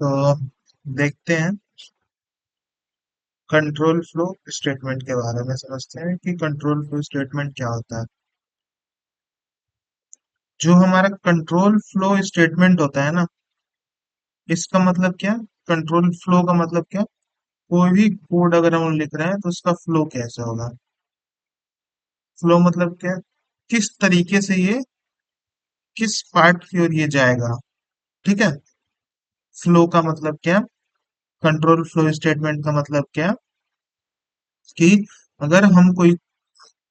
तो देखते हैं कंट्रोल फ्लो स्टेटमेंट के बारे में, समझते हैं कि कंट्रोल फ्लो स्टेटमेंट क्या होता है। जो हमारा कंट्रोल फ्लो स्टेटमेंट होता है ना, इसका मतलब क्या? कंट्रोल फ्लो का मतलब क्या? कोई भी कोड अगर हम लिख रहे हैं तो उसका फ्लो कैसे होगा। फ्लो मतलब क्या? किस तरीके से ये किस पार्ट की ओर ये जाएगा। ठीक है। फ्लो का मतलब क्या? कंट्रोल फ्लो स्टेटमेंट का मतलब क्या कि अगर हम कोई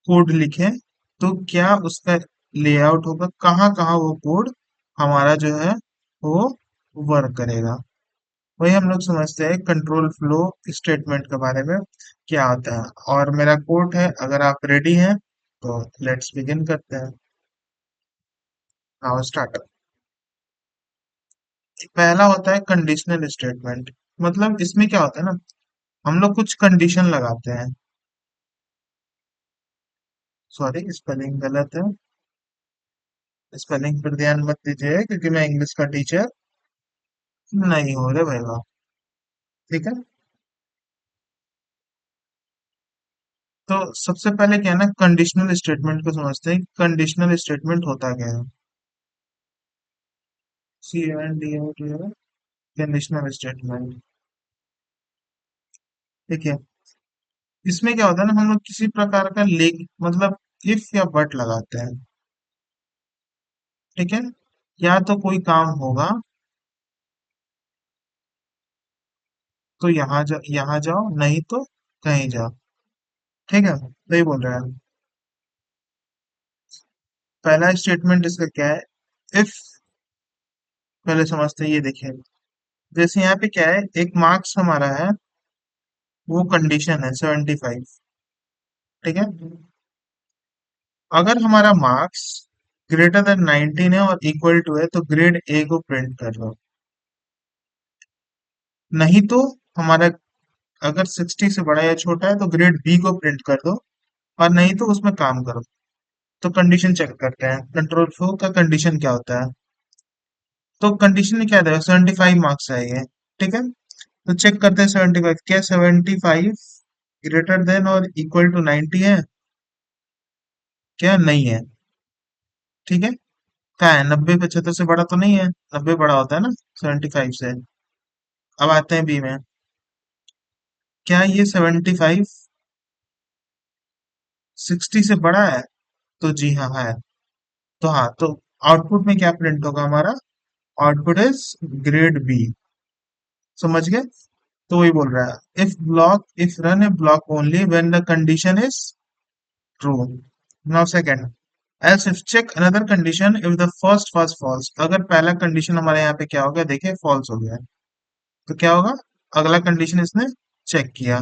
कोड लिखें तो क्या उसका लेआउट होगा, कहाँ कहाँ वो कोड हमारा जो है वो वर्क करेगा। वही हम लोग समझते हैं कंट्रोल फ्लो स्टेटमेंट के बारे में क्या आता है। और मेरा कोड है, अगर आप रेडी हैं तो लेट्स बिगिन करते हैं। Now start. पहला होता है कंडीशनल स्टेटमेंट। मतलब इसमें क्या होता है ना, हम लोग कुछ कंडीशन लगाते हैं। सॉरी, स्पेलिंग गलत है। स्पेलिंग पर ध्यान मत दीजिए क्योंकि मैं इंग्लिश का टीचर नहीं हो रहे भैया। ठीक है। तो सबसे पहले क्या है ना, कंडीशनल स्टेटमेंट को समझते हैं। कंडीशनल स्टेटमेंट होता क्या है? CNDOT, conditional statement. ठीक है। इसमें क्या होता है ना, हम लोग किसी प्रकार का ले मतलब इफ या बट लगाते हैं। ठीक है। या तो कोई काम होगा तो यहाँ जाओ, नहीं तो कहीं जाओ। ठीक है, तो ये बोल रहा है। पहला स्टेटमेंट इसका क्या है? इफ, पहले समझते हैं, ये देखिए। जैसे यहाँ पे क्या है, एक मार्क्स हमारा है, वो कंडीशन है 75। ठीक है। अगर हमारा मार्क्स ग्रेटर देन 19 है और इक्वल टू है तो ग्रेड ए को प्रिंट कर लो। नहीं तो हमारा अगर 60 से बड़ा या छोटा है तो ग्रेड बी को प्रिंट कर दो, और नहीं तो उसमें काम करो। तो कंडीशन चेक करते हैं कंट्रोल फ्लो का कंडीशन क्या होता है। तो कंडीशन में क्या था, 75 मार्क्स है ये। ठीक है। तो चेक करते हैं 75, क्या 75 ग्रेटर देन और इक्वल टू 90 है? क्या नहीं है। ठीक है। क्या है, 90 75 से बड़ा तो नहीं है। 90 बड़ा होता है ना 75 से। अब आते हैं बी में। क्या ये 75 60 से बड़ा है? तो जी हाँ है। तो हाँ, तो आउटपुट में क्या प्रिंट होगा हमारा? Output is grade B. समझ गए? तो वही बोल रहा है, if run a block only when the condition is true. Now second, else if check another condition if the first was false. अगर पहला कंडीशन हमारे यहाँ पे क्या हो गया, देखिए फॉल्स हो गया, तो क्या होगा? अगला कंडीशन इसने चेक किया।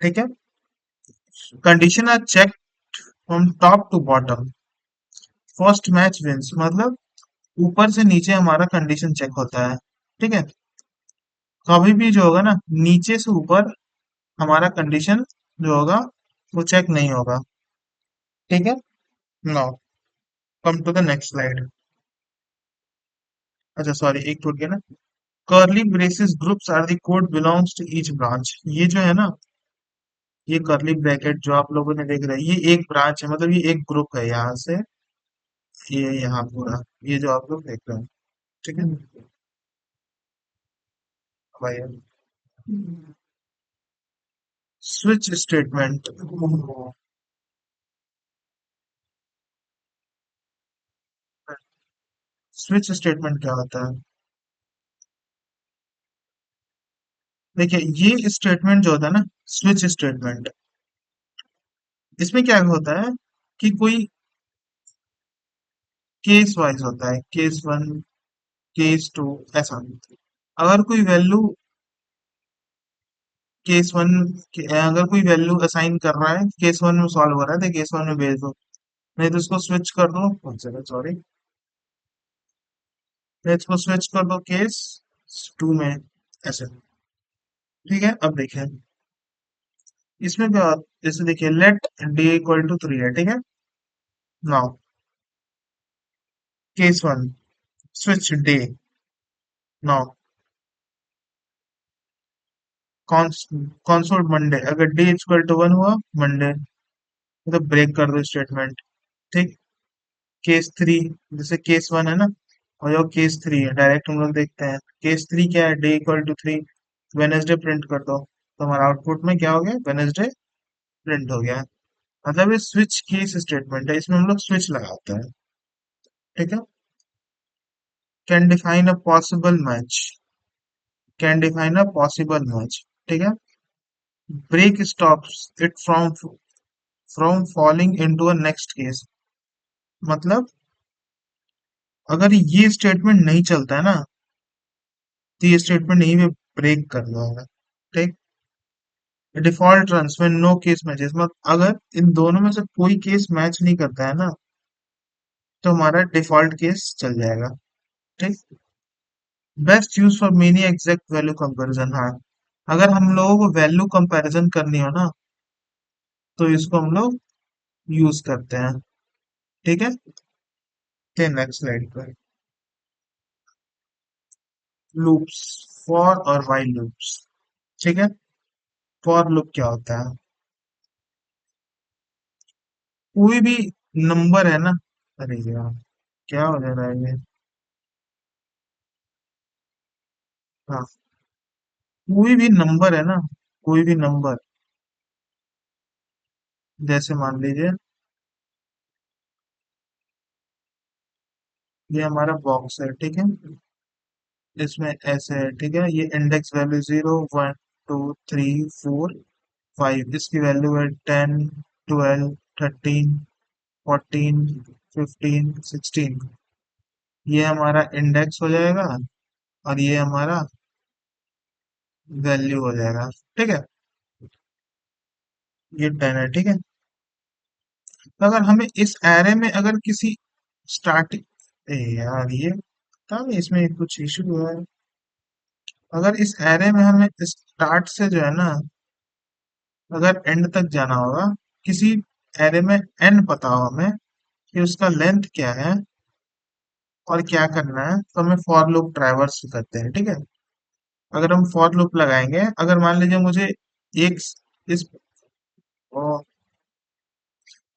ठीक है। Condition are check from top to bottom, first match wins. मतलब ऊपर से नीचे हमारा कंडीशन चेक होता है। ठीक है। कभी भी जो होगा ना, नीचे से ऊपर हमारा कंडीशन जो होगा वो चेक नहीं होगा। ठीक है। Now come to the next slide. अच्छा सॉरी, एक टूट गया ना। Curly braces groups are the code belongs to each branch. ये जो है ना, ये कर्ली ब्रैकेट जो आप लोगों ने देख रहे हैं, ये एक ब्रांच है, मतलब ये एक ग्रुप है यहाँ से ये यहाँ पूरा, ये जो आप लोग देख रहे हैं। ठीक है भाई। Switch statement. स्विच स्टेटमेंट क्या होता है? देखिए, ये स्टेटमेंट जो होता है ना, स्विच स्टेटमेंट, इसमें क्या होता है कि कोई केस वाइज होता है, केस वन, केस टू, ऐसा। अगर कोई वैल्यू केस वन, अगर कोई वैल्यू असाइन कर रहा है, केस वन में सॉल्व हो रहा है तो केस वन में भेज दो, नहीं तो इसको स्विच कर दो, सॉरी, नहीं तो इसको स्विच कर दो केस टू में, ऐसे। ठीक है। अब देखें इसमें क्या, जैसे देखिए लेट डे इक्वल टू 3 है। ठीक है। Now case one, switch day. Now console Monday, अगर डे इक्वल टू 1 हुआ मंडे, मतलब ब्रेक कर दो स्टेटमेंट। ठीक। केस थ्री, जैसे केस वन है ना, और जो केस थ्री है डायरेक्ट हम लोग देखते हैं। केस थ्री क्या है, day equal to 3, Wednesday print कर दो, तो हमारा आउटपुट में क्या हो गया, वेनेसडे प्रिंट हो गया। मतलब ये स्विच केस स्टेटमेंट है, इसमें हम लोग स्विच लगाते हैं। ठीक है। Can define a possible match, can define a possible match. ठीक है। Break stops it from falling into a next case. मतलब अगर ये स्टेटमेंट नहीं चलता है ना, तो ये स्टेटमेंट यहीं पे ब्रेक कर देगा। ठीक। डिफॉल्ट रन्स में नो केस मैचेस, मतलब अगर इन दोनों में से कोई केस मैच नहीं करता है ना, तो हमारा डिफॉल्ट केस चल जाएगा। ठीक। Best use for many exact value comparison. हाँ, अगर हम लोगों को वैल्यू कंपैरिजन करनी हो ना, तो इसको हम लोग यूज करते हैं। ठीक है। नेक्स्ट स्लाइड पर लूप्स, फॉर और वाइल लूप्स। ठीक है। फॉर लूप क्या होता है, कोई भी नंबर है ना, अरे यार क्या हो जा रहा है ये। हाँ, कोई भी नंबर है ना, कोई भी नंबर, जैसे मान लीजिए ये हमारा बॉक्स है। ठीक है। इसमें ऐसे है। ठीक है, ये इंडेक्स वैल्यू 0 1 2 3 4 5, इसकी वैल्यू है 10 12 13 14 15 16। ये हमारा इंडेक्स हो जाएगा, और ये हमारा वैल्यू हो जाएगा। ठीक है। ये 10 है। ठीक है। तो अगर हमें इस एरे में अगर किसी स्टार्टिंग, यार ये पता नहीं इसमें कुछ इशू हुआ है। अगर इस एरे में हमें स्टार्ट से जो है ना, अगर एंड तक जाना होगा, किसी एरे में एन पता हो हमें कि उसका लेंथ क्या है और क्या करना है, तो हमें फॉर लूप ट्रैवर्स करते हैं। ठीक है। अगर हम फॉर लूप लगाएंगे, अगर मान लीजिए मुझे एक इस ओ,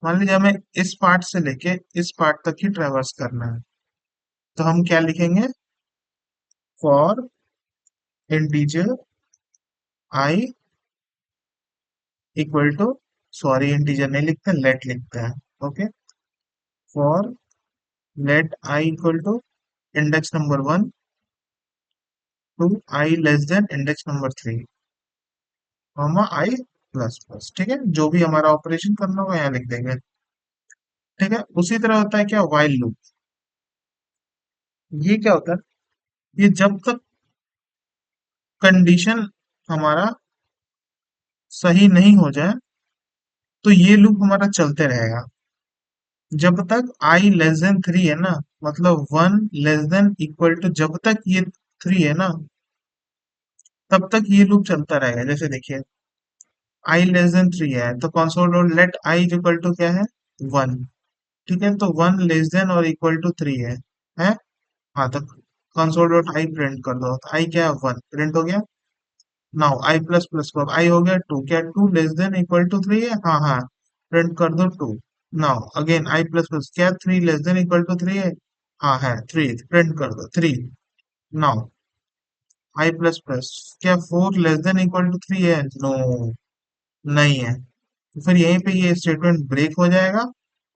मान लीजिए हमें इस पार्ट से लेके इस पार्ट तक ही ट्रैवर्स करना है, तो हम क्या लिखेंगे, for integer i equal to, sorry integer नहीं लिखते, लेट लिखते हैं। Okay. For let i equal to index number 1 to i less than index number 3, comma i plus plus. ठीक है, जो भी हमारा ऑपरेशन करना होगा यहाँ लिख देंगे। ठीक है। उसी तरह होता है क्या, वाइल लूप। ये क्या होता है, ये जब तक कंडीशन हमारा सही नहीं हो जाए, तो ये लूप हमारा चलते रहेगा जब तक आई लेस देन 3 है ना, मतलब 1 < जब तक ये 3 है ना, तब तक ये लूप चलता रहेगा। जैसे देखिए आई लेस देन 3 है, तो console dot let i equal to क्या है, 1। ठीक है, तो 1 < 3 है। हाँ, तो कंसोल डॉट आई प्रिंट कर दो, तो आई क्या है, 1 प्रिंट हो गया। नाउ आई प्लस प्लस को आई हो गया 2, क्या 2 < 3 है, हाँ हाँ, प्रिंट कर दो 2। Now again I plus plus, क्या 3 < 3 है, हाँ है 3, प्रिंट कर दो 3। नाउ आई प्लस प्लस, क्या 4 < 3 है, नो, नहीं है। तो फिर यहीं पे ये स्टेटमेंट ब्रेक हो जाएगा,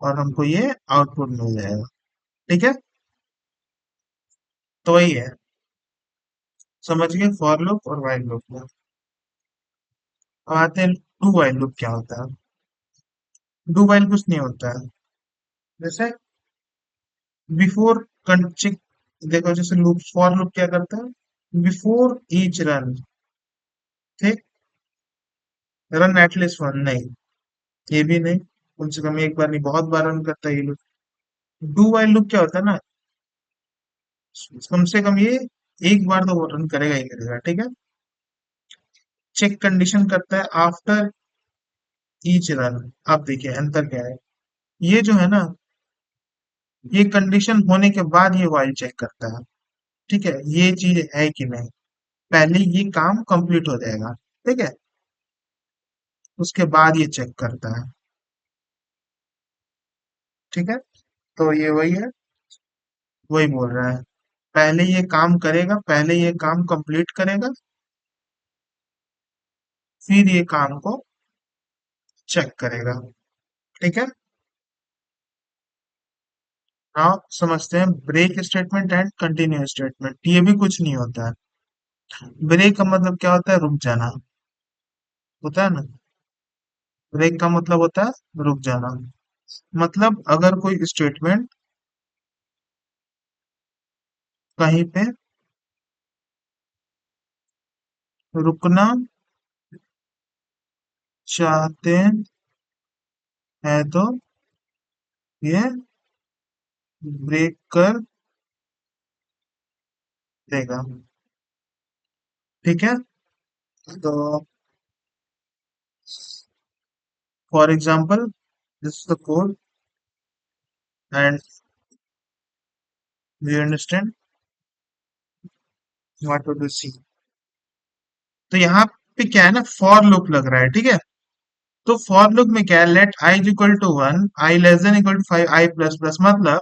और हमको ये आउटपुट मिल जाएगा। ठीक है। तो वही है, समझ गए फॉर लूप और व्हाइल लूप में। अब आते हैं डू व्हाइल लूप क्या होता है। डू व्हाइल कुछ नहीं होता है, जैसे बिफोर चेक, देखो जैसे लूप, फॉर लूप क्या करता है, बिफोर ईच रन, ठीक, रन एटलीस्ट वन, नहीं, ये भी नहीं, कम से कम एक बार नहीं, बहुत बार रन करता है ये लूप। डू वाइल लूप क्या होता है ना, कम से कम ये एक बार तो वो रन करेगा ही करेगा। ठीक है। चेक कंडीशन करता है आफ्टर ईच रन। आप देखिए अंतर क्या है, ये जो है ना, ये कंडीशन होने के बाद ये वाइल चेक करता है। ठीक है, ये चीज है कि नहीं, पहले ये काम कंप्लीट हो जाएगा, ठीक है, उसके बाद ये चेक करता है। ठीक है, तो ये वही है, वही बोल रहा है, पहले ये काम करेगा, पहले ये काम कंप्लीट करेगा, फिर ये काम को चेक करेगा। ठीक है, नाउ समझते हैं break statement and continue statement. ये भी कुछ नहीं होता है। ब्रेक का मतलब क्या होता है? रुक जाना, होता है ना। ब्रेक का मतलब होता है रुक जाना। मतलब अगर कोई स्टेटमेंट कहीं पे रुकना चाहते हैं तो ये ब्रेक कर देगा। ठीक है, तो for example this is the code and we understand what to see. तो यहाँ पे क्या है ना, फॉर लूप लग रहा है। ठीक है, तो फॉर लूप में क्या है, let i is equal to 1, i less than equal to 5, i plus plus, मतलब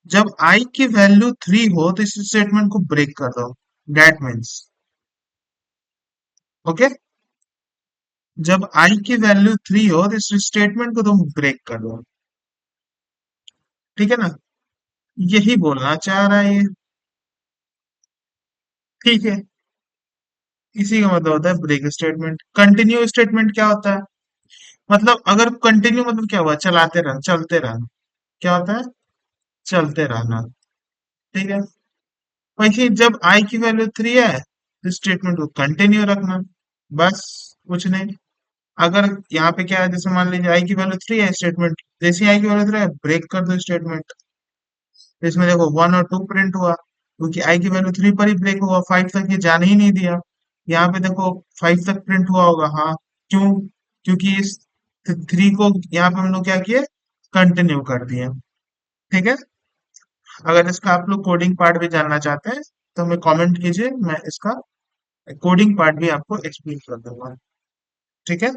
जब आई की वैल्यू 3 हो तो इस स्टेटमेंट को ब्रेक कर दो। दैट मीन्स, ओके, जब आई की वैल्यू 3 हो तो इस स्टेटमेंट को तुम ब्रेक कर दो। ठीक है ना, यही बोलना चाह रहा है ये। ठीक है, इसी का मतलब होता है ब्रेक स्टेटमेंट। कंटिन्यू स्टेटमेंट क्या होता है? मतलब अगर कंटिन्यू मतलब क्या हुआ, चलाते रहना, चलते रहना। क्या होता है? चलते रहना। ठीक है, वैसे जब आई की वैल्यू 3 है तो स्टेटमेंट को कंटिन्यू रखना, बस, कुछ नहीं। अगर यहाँ पे क्या है, जैसे मान लीजिए आई की वैल्यू 3 है, स्टेटमेंट जैसे आई की वैल्यू 3 है ब्रेक कर दो स्टेटमेंट। तो इसमें देखो 1 और 2 प्रिंट हुआ, क्योंकि आई की वैल्यू 3 पर ही ब्रेक हुआ, 5 तक ये जाने ही नहीं दिया। यहाँ पे देखो 5 तक प्रिंट हुआ होगा, हाँ। क्यों? क्योंकि इस 3 को यहाँ पे हम लोग क्या किए, कंटिन्यू कर दिए। ठीक है, अगर इसका आप लोग कोडिंग पार्ट भी जानना चाहते हैं तो हमें कमेंट कीजिए, मैं इसका कोडिंग पार्ट भी आपको एक्सप्लेन कर दूंगा। ठीक है।